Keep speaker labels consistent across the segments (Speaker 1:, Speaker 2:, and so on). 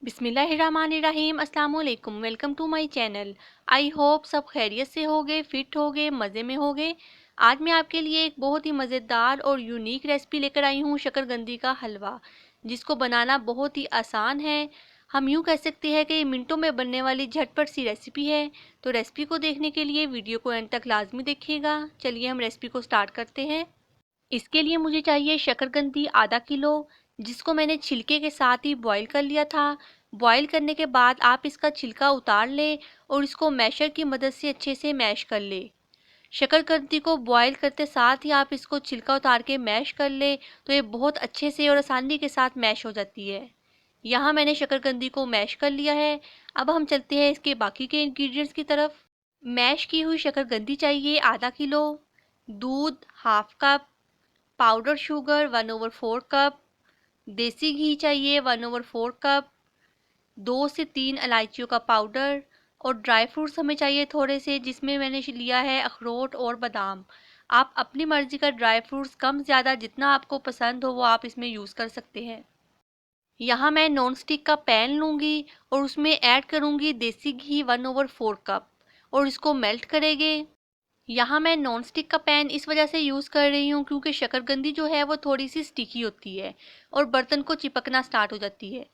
Speaker 1: बिस्मिल्लाहिर्रहमानिर्रहीम अस्सलाम वालेकुम। Welcome to my channel. I hope सब खैरियत से होगे, फिट होगे, मज़े में होगे। आज मैं आपके लिए एक बहुत ही मज़ेदार और यूनिक रेसिपी लेकर आई हूँ, शकरकंदी का हलवा, जिसको बनाना बहुत ही आसान है। हम यूँ कह सकते हैं कि ये मिनटों में बनने वाली झटपट सी रेसिपी है। तो रेसिपी को देखने के लिए वीडियो को एंड तक लाजमी देखिएगा। चलिए हम रेसिपी को स्टार्ट करते हैं। इसके लिए मुझे चाहिए शकरकंदी आधा किलो, जिसको मैंने छिलके के साथ ही बॉईल कर लिया था। बॉईल करने के बाद आप इसका छिलका उतार लें और इसको मैशर की मदद से अच्छे से मैश कर लें। शकरकंदी को बॉईल करते साथ ही आप इसको छिलका उतार के मैश कर लें तो ये बहुत अच्छे से और आसानी के साथ मैश हो जाती है। यहाँ मैंने शकरकंदी को मैश कर लिया है। अब हम चलते हैं इसके बाकी के इंग्रेडिएंट्स की तरफ। मैश की हुई शकरकंदी चाहिए आधा किलो, दूध half cup, powder sugar 1/4 cup, देसी घी चाहिए 1/4 कप, 2 से 3 इलायचियों का पाउडर और ड्राई फ्रूट्स हमें चाहिए थोड़े से, जिसमें मैंने लिया है अखरोट और बादाम। आप अपनी मर्ज़ी का ड्राई फ्रूट्स कम ज़्यादा जितना आपको पसंद हो वो आप इसमें यूज़ कर सकते हैं। यहाँ मैं नॉन स्टिक का पैन लूँगी और उसमें ऐड करूँगी देसी घी 1/4 कप और इसको मेल्ट करेंगे। यहाँ मैं नॉन स्टिक का पैन इस वजह से यूज़ कर रही हूँ क्योंकि शकरकंदी जो है वो थोड़ी सी स्टिकी होती है और बर्तन को चिपकना स्टार्ट हो जाती है।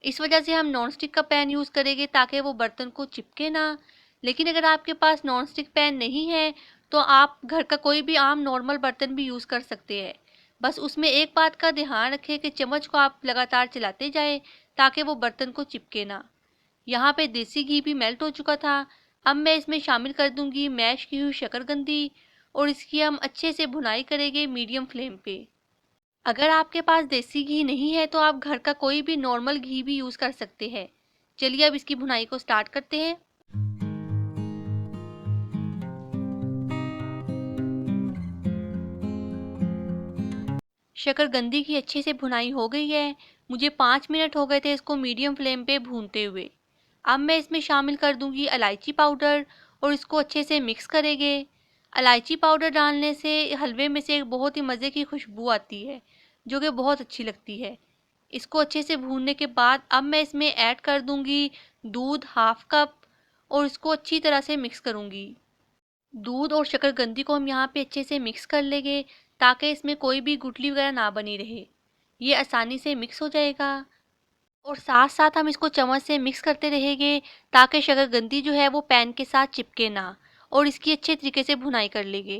Speaker 1: इस वजह से हम नॉन स्टिक का पैन यूज़ करेंगे ताकि वो बर्तन को चिपके ना। लेकिन अगर आपके पास नॉन स्टिक पैन नहीं है तो आप घर का कोई भी आम नॉर्मल बर्तन भी यूज़ कर सकते हैं। बस उसमें एक बात का ध्यान रखें कि चम्मच को आप लगातार चलाते जाएं ताकि वो बर्तन को चिपके ना। यहाँ पे देसी घी भी मेल्ट हो चुका था। अब मैं इसमें शामिल कर दूंगी मैश की हुई शकरकंदी और इसकी हम अच्छे से भुनाई करेंगे मीडियम फ्लेम पे। अगर आपके पास देसी घी नहीं है तो आप घर का कोई भी नॉर्मल घी भी यूज़ कर सकते हैं। चलिए अब इसकी भुनाई को स्टार्ट करते हैं। शकरकंदी की अच्छे से भुनाई हो गई है। मुझे 5 मिनट हो गए थे इसको मीडियम फ्लेम पे भूनते हुए। अब मैं इसमें शामिल कर दूंगी इलायची पाउडर और इसको अच्छे से मिक्स करेंगे। इलायची पाउडर डालने से हलवे में से एक बहुत ही मज़े की खुशबू आती है जो कि बहुत अच्छी लगती है। इसको अच्छे से भूनने के बाद अब मैं इसमें ऐड कर दूंगी दूध हाफ कप और इसको अच्छी तरह से मिक्स करूंगी। दूध और शकरकंदी को हम यहाँ पे अच्छे से मिक्स कर लेंगे ताकि इसमें कोई भी गुठली वगैरह ना बनी रहे। ये आसानी से मिक्स हो जाएगा और साथ साथ हम इसको चम्मच से मिक्स करते रहेंगे ताकि शकरकंदी जो है वो पैन के साथ चिपके ना और इसकी अच्छे तरीके से भुनाई कर लेंगे।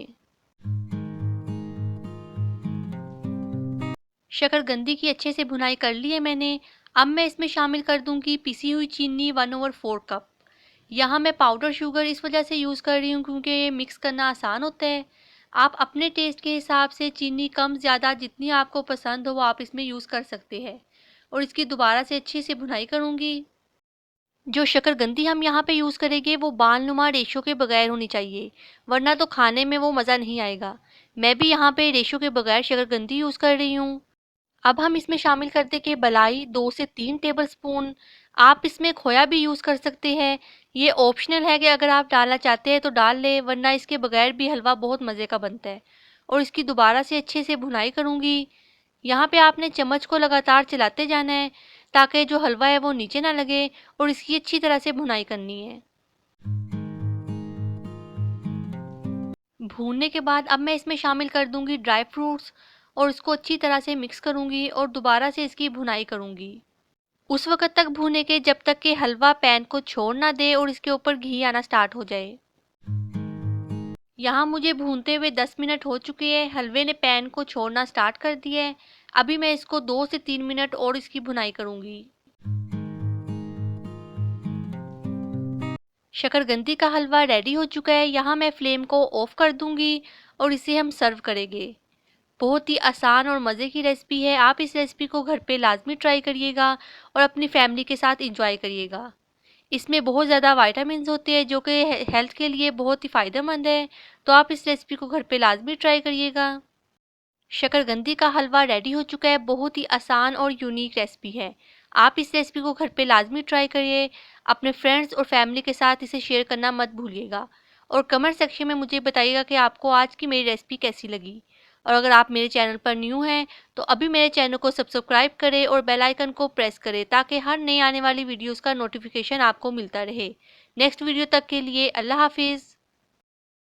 Speaker 1: शकरकंदी की अच्छे से भुनाई कर ली है मैंने। अब मैं इसमें शामिल कर दूंगी पिसी हुई चीनी 1/4 कप। यहाँ मैं पाउडर शुगर इस वजह से यूज़ कर रही हूँ क्योंकि ये मिक्स करना आसान होता है। आप अपने टेस्ट के हिसाब से चीनी कम ज़्यादा जितनी आपको पसंद हो वो आप इसमें यूज़ कर सकते हैं और इसकी दोबारा से अच्छी से भुनाई करूँगी। जो शकरकंदी हम यहाँ पे यूज़ करेंगे वो बाल-नुमा रेशों के बगैर होनी चाहिए, वरना तो खाने में वो मज़ा नहीं आएगा। मैं भी यहाँ पे रेशों के बगैर शकरकंदी यूज़ कर रही हूँ। अब हम इसमें शामिल कर देंगे मलाई 2 से 3 टेबलस्पून। आप इसमें खोया भी यूज़ कर सकते हैं। ये ऑप्शनल है कि अगर आप डालना चाहते हैं तो डाल लें, वरना इसके बगैर भी हलवा बहुत मज़े का बनता है। और इसकी दोबारा से अच्छे से भुनाई करूँगी। यहाँ पे आपने चम्मच को लगातार चलाते जाना है ताकि जो हलवा है वो नीचे ना लगे और इसकी अच्छी तरह से भुनाई करनी है। भूनने के बाद अब मैं इसमें शामिल कर दूंगी ड्राई फ्रूट्स और इसको अच्छी तरह से मिक्स करूंगी और दोबारा से इसकी भुनाई करूंगी। उस वक्त तक भूनेंगे जब तक कि हलवा पैन को छोड़ ना दे और इसके ऊपर घी आना स्टार्ट हो जाए। यहाँ मुझे भूनते हुए 10 मिनट हो चुके हैं। हलवे ने पैन को छोड़ना स्टार्ट कर दिया है। अभी मैं इसको 2 से 3 मिनट और इसकी भुनाई करूंगी। शकरकंदी का हलवा रेडी हो चुका है। यहाँ मैं फ्लेम को ऑफ कर दूंगी और इसे हम सर्व करेंगे। बहुत ही आसान और मज़े की रेसिपी है। आप इस रेसिपी को घर पे लाजमी ट्राई करिएगा और अपनी फैमिली के साथ इंजॉय करिएगा। इसमें बहुत ज़्यादा विटामिन्स होते हैं जो कि हेल्थ के लिए बहुत ही फ़ायदेमंद है। तो आप इस रेसिपी को घर पे लाजमी ट्राई करिएगा। शकरकंदी का हलवा रेडी हो चुका है। बहुत ही आसान और यूनिक रेसिपी है। आप इस रेसिपी को घर पे लाजमी ट्राई करिए। अपने फ्रेंड्स और फैमिली के साथ इसे शेयर करना मत भूलिएगा और कमेंट सेक्शन में मुझे बताइएगा कि आपको आज की मेरी रेसिपी कैसी लगी। और अगर आप मेरे चैनल पर न्यू हैं तो अभी मेरे चैनल को सब्सक्राइब करें और बेल आइकन को प्रेस करें ताकि हर नई आने वाली वीडियोस का नोटिफिकेशन आपको मिलता रहे। नेक्स्ट वीडियो तक के लिए अल्लाह हाफिज़।